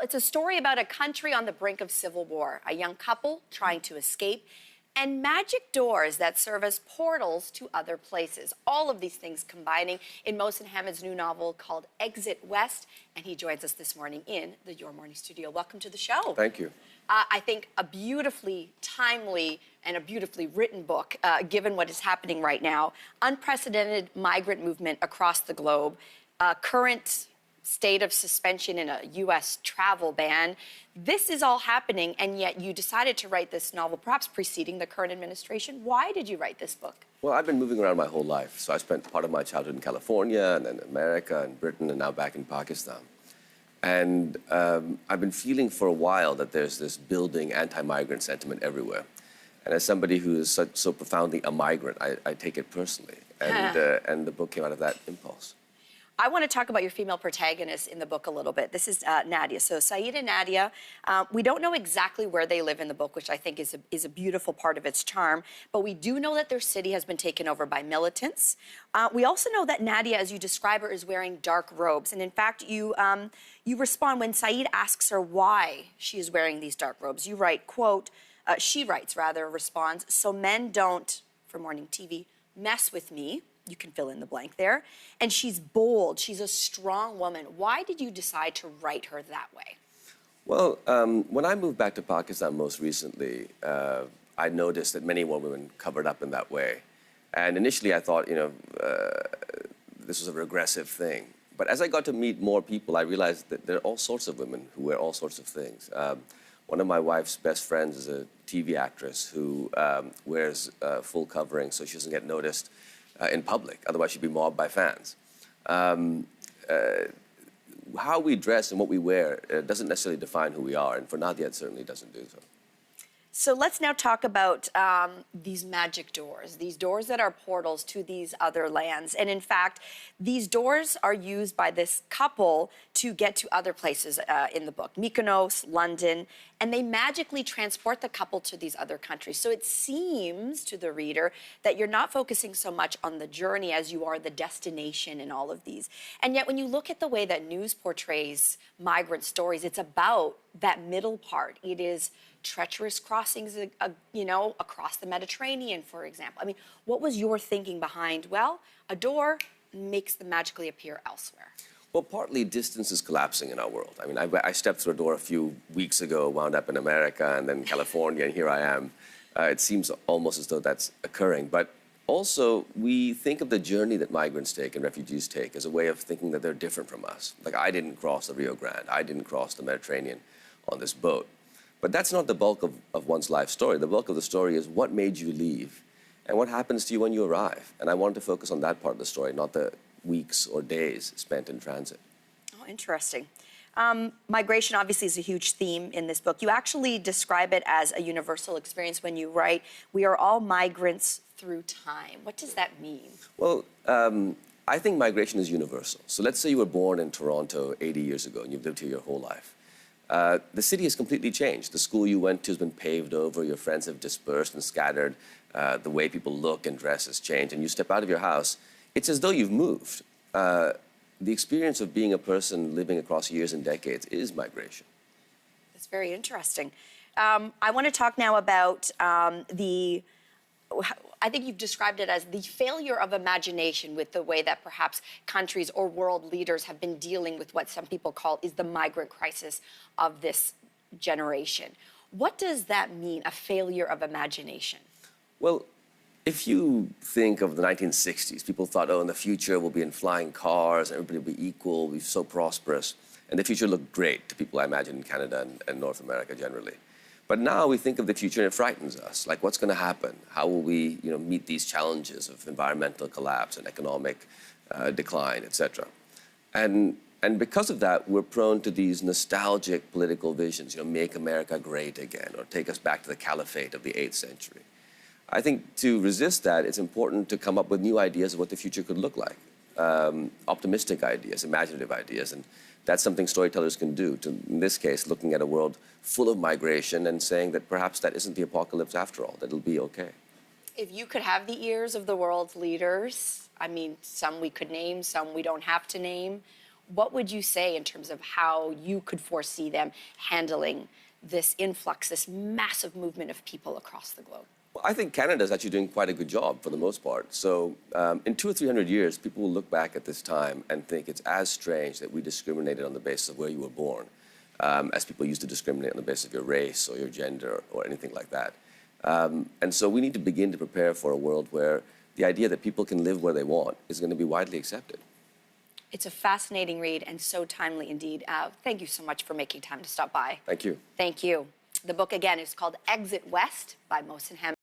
It's a story about a country on the brink of civil war, a young couple trying to escape, and magic doors that serve as portals to other places. All of these things combining in Mohsin Hamid's new novel called Exit West, and he joins us this morning in the Your Morning studio. Welcome to the show. Thank you. I think a beautifully timely and a beautifully written book, given what is happening right now. Unprecedented migrant movement across the globe, current state of suspension in a U.S. travel ban. This is all happening, and yet you decided to write this novel, perhaps preceding the current administration. Why did you write this book? Well, I've been moving around my whole life. So I spent part of my childhood in California, and then America, and Britain, and now back in Pakistan. And I've been feeling for a while that there's this building anti-migrant sentiment everywhere. And as somebody who is so profoundly a migrant, I take it personally. And the book came out of that impulse. I want to talk about your female protagonists in the book a little bit. This is Nadia. So Saeed and Nadia, we don't know exactly where they live in the book, which I think is a beautiful part of its charm. But we do know that their city has been taken over by militants. We also know that Nadia, as you describe her, is wearing dark robes. And in fact, you respond when Saeed asks her why she is wearing these dark robes. You write, quote, she writes, rather, responds, "So men don't," for morning TV, "mess with me." You can fill in the blank there. And she's bold. She's a strong woman. Why did you decide to write her that way? Well, when I moved back to Pakistan most recently, I noticed that many women covered up in that way. And initially I thought, this was a regressive thing. But as I got to meet more people, I realized that there are all sorts of women who wear all sorts of things. One of my wife's best friends is a TV actress who wears full covering so she doesn't get noticed in public, otherwise she'd be mobbed by fans. How we dress and what we wear doesn't necessarily define who we are, and for Nadia it certainly doesn't do so. So let's now talk about these magic doors, these doors that are portals to these other lands. And in fact, these doors are used by this couple to get to other places in the book, Mykonos, London, and they magically transport the couple to these other countries. So it seems to the reader that you're not focusing so much on the journey as you are the destination in all of these. And yet when you look at the way that news portrays migrant stories, it's about that middle part. It is treacherous crossings, across the Mediterranean, for example. I mean, what was your thinking behind, well, a door makes them magically appear elsewhere? Well, partly distance is collapsing in our world. I mean, I stepped through a door a few weeks ago, wound up in America, and then California, and here I am. It seems almost as though that's occurring. But also, we think of the journey that migrants take and refugees take as a way of thinking that they're different from us. Like, I didn't cross the Rio Grande. I didn't cross the Mediterranean on this boat. But that's not the bulk of one's life story. The bulk of the story is what made you leave and what happens to you when you arrive. And I wanted to focus on that part of the story, not the weeks or days spent in transit. Oh, interesting. Migration obviously is a huge theme in this book. You actually describe it as a universal experience when you write, "We are all migrants through time." What does that mean? Well, I think migration is universal. So let's say you were born in Toronto 80 years ago and you've lived here your whole life. The city has completely changed. The school you went to has been paved over, your friends have dispersed and scattered, the way people look and dress has changed, and you step out of your house, it's as though you've moved. The experience of being a person living across years and decades is migration. That's very interesting. I want to talk now about I think you've described it as the failure of imagination with the way that perhaps countries or world leaders have been dealing with what some people call is the migrant crisis of this generation. What does that mean, a failure of imagination? Well, if you think of the 1960s, people thought, oh, in the future we'll be in flying cars, everybody will be equal, we'll be so prosperous. And the future looked great to people, I imagine, in Canada and North America generally. But now we think of the future and it frightens us. Like, what's going to happen? How will we meet these challenges of environmental collapse and economic decline, etc.? And because of that, we're prone to these nostalgic political visions, make America great again, or take us back to the caliphate of the 8th century. I think to resist that, it's important to come up with new ideas of what the future could look like. Optimistic ideas, imaginative ideas, and that's something storytellers can do, in this case, looking at a world full of migration and saying that perhaps that isn't the apocalypse after all, that it'll be okay. If you could have the ears of the world's leaders, I mean, some we could name, some we don't have to name, what would you say in terms of how you could foresee them handling this influx, this massive movement of people across the globe? Well, I think Canada is actually doing quite a good job for the most part. So in 200 or 300 years, people will look back at this time and think it's as strange that we discriminated on the basis of where you were born as people used to discriminate on the basis of your race or your gender or anything like that. And so we need to begin to prepare for a world where the idea that people can live where they want is going to be widely accepted. It's a fascinating read and so timely indeed. Thank you so much for making time to stop by. Thank you. Thank you. The book, again, is called Exit West by Mohsin Hamid.